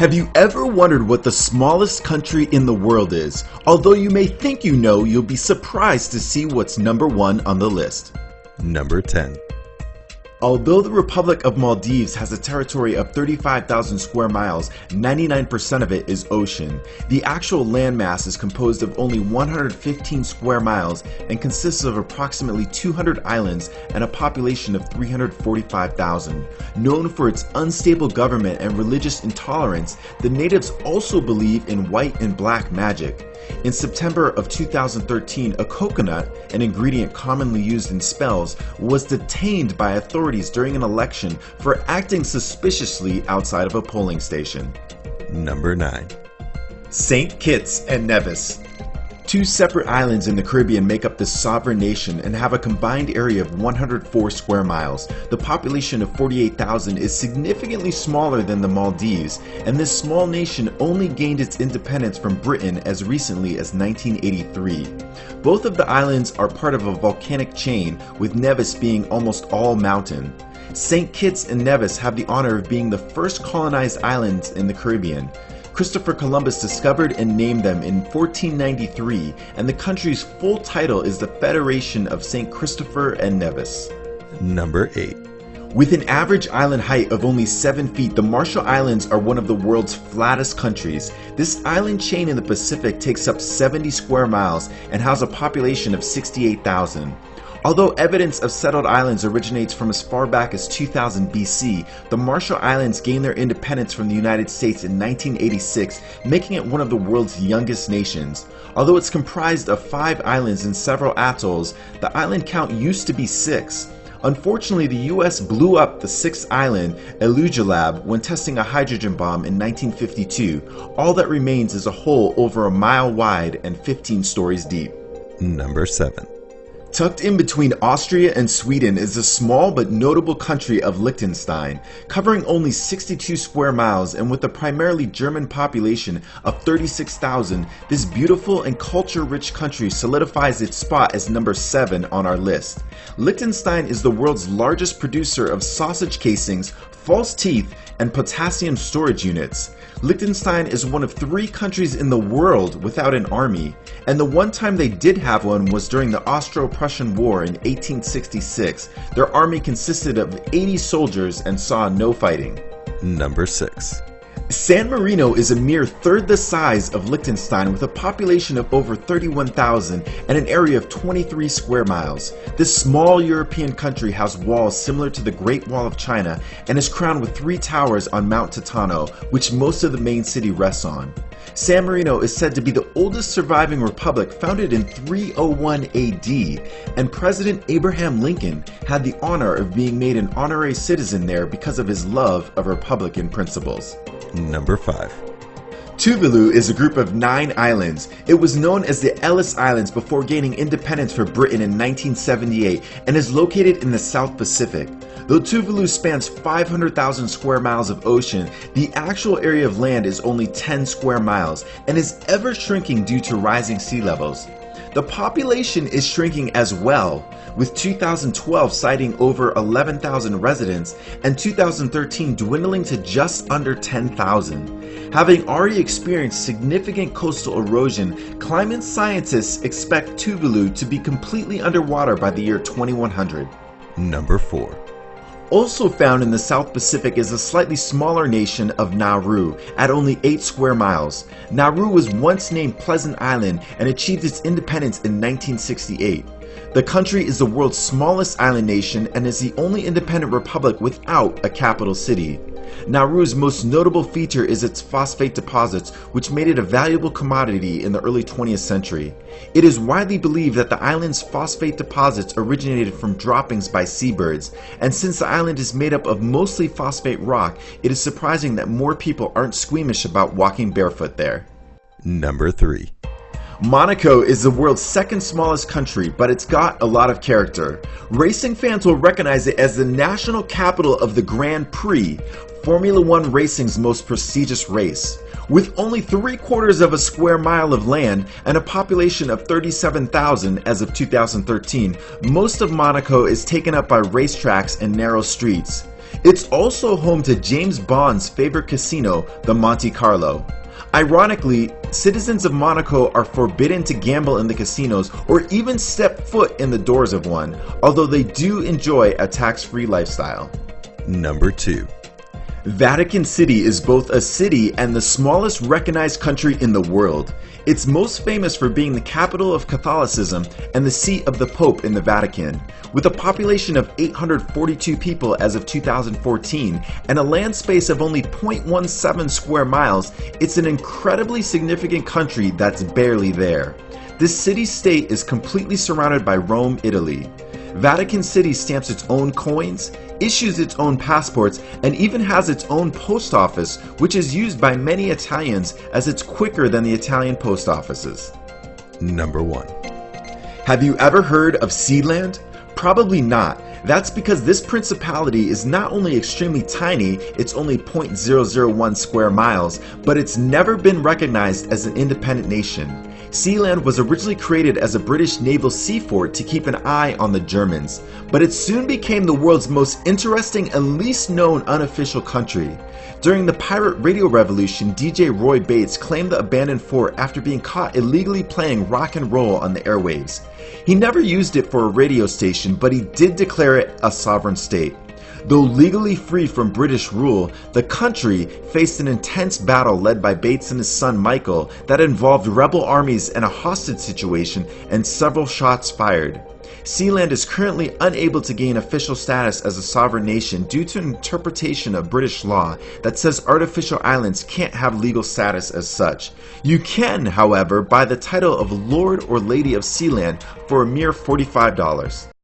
Have you ever wondered what the smallest country in the world is? Although you may think you know, you'll be surprised to see what's number 1 on the list. Number 10. Although the Republic of Maldives has a territory of 35,000 square miles, 99% of it is ocean. The actual landmass is composed of only 115 square miles and consists of approximately 200 islands and a population of 345,000. Known for its unstable government and religious intolerance, the natives also believe in white and black magic. In September of 2013, a coconut, an ingredient commonly used in spells, was detained by authorities during an election for acting suspiciously outside of a polling station. Number 9. St. Kitts and Nevis. 2 separate islands in the Caribbean make up this sovereign nation and have a combined area of 104 square miles. The population of 48,000 is significantly smaller than the Maldives, and this small nation only gained its independence from Britain as recently as 1983. Both of the islands are part of a volcanic chain, with Nevis being almost all mountain. St. Kitts and Nevis have the honor of being the first colonized islands in the Caribbean. Christopher Columbus discovered and named them in 1493, and the country's full title is the Federation of St. Christopher and Nevis. Number 8. With an average island height of only 7 feet, the Marshall Islands are one of the world's flattest countries. This island chain in the Pacific takes up 70 square miles and has a population of 68,000. Although evidence of settled islands originates from as far back as 2000 BC, the Marshall Islands gained their independence from the United States in 1986, making it one of the world's youngest nations. Although it's comprised of 5 islands and several atolls, the island count used to be 6. Unfortunately, the US blew up the 6th island, Elugelab, when testing a hydrogen bomb in 1952. All that remains is a hole over a mile wide and 15 stories deep. Number 7. Tucked in between Austria and Sweden is the small but notable country of Liechtenstein. Covering only 62 square miles and with a primarily German population of 36,000, this beautiful and culture-rich country solidifies its spot as number 7 on our list. Liechtenstein is the world's largest producer of sausage casings, false teeth, and potassium storage units. Liechtenstein is one of 3 countries in the world without an army, and the one time they did have one was during the Austro-Prussian War in 1866. Their army consisted of 80 soldiers and saw no fighting. Number 6. San Marino is a mere third the size of Liechtenstein with a population of over 31,000 and an area of 23 square miles. This small European country has walls similar to the Great Wall of China and is crowned with 3 towers on Mount Titano, which most of the main city rests on. San Marino is said to be the oldest surviving republic, founded in 301 AD, and President Abraham Lincoln had the honor of being made an honorary citizen there because of his love of Republican principles. Number 5. Tuvalu is a group of 9 islands. It was known as the Ellis Islands before gaining independence for Britain in 1978 and is located in the South Pacific. Though Tuvalu spans 500,000 square miles of ocean, the actual area of land is only 10 square miles and is ever shrinking due to rising sea levels. The population is shrinking as well, with 2012 citing over 11,000 residents and 2013 dwindling to just under 10,000. Having already experienced significant coastal erosion, climate scientists expect Tuvalu to be completely underwater by the year 2100. Number 4. Also found in the South Pacific is the slightly smaller nation of Nauru, at only 8 square miles. Nauru was once named Pleasant Island and achieved its independence in 1968. The country is the world's smallest island nation and is the only independent republic without a capital city. Nauru's most notable feature is its phosphate deposits, which made it a valuable commodity in the early 20th century. It is widely believed that the island's phosphate deposits originated from droppings by seabirds, and since the island is made up of mostly phosphate rock, it is surprising that more people aren't squeamish about walking barefoot there. Number 3. Monaco is the world's 2nd smallest country, but it's got a lot of character. Racing fans will recognize it as the national capital of the Grand Prix, Formula One racing's most prestigious race. With only 3/4 of a square mile of land and a population of 37,000 as of 2013, most of Monaco is taken up by racetracks and narrow streets. It's also home to James Bond's favorite casino, the Monte Carlo. Ironically, citizens of Monaco are forbidden to gamble in the casinos or even step foot in the doors of one, although they do enjoy a tax-free lifestyle. Number 2. Vatican City is both a city and the smallest recognized country in the world. It's most famous for being the capital of Catholicism and the seat of the Pope in the Vatican. With a population of 842 people as of 2014 and a land space of only 0.17 square miles, it's an incredibly significant country that's barely there. This city-state is completely surrounded by Rome, Italy. Vatican City stamps its own coins, issues its own passports, and even has its own post office, which is used by many Italians as it's quicker than the Italian post offices. Number 1. Have you ever heard of Sealand? Probably not. That's because this principality is not only extremely tiny, it's only 0.001 square miles, but it's never been recognized as an independent nation. Sealand was originally created as a British naval sea fort to keep an eye on the Germans, but it soon became the world's most interesting and least known unofficial country. During the pirate radio revolution, DJ Roy Bates claimed the abandoned fort after being caught illegally playing rock and roll on the airwaves. He never used it for a radio station, but he did declare it a sovereign state. Though legally free from British rule, the country faced an intense battle led by Bates and his son Michael that involved rebel armies and a hostage situation and several shots fired. Sealand is currently unable to gain official status as a sovereign nation due to an interpretation of British law that says artificial islands can't have legal status as such. You can, however, buy the title of Lord or Lady of Sealand for a mere $45.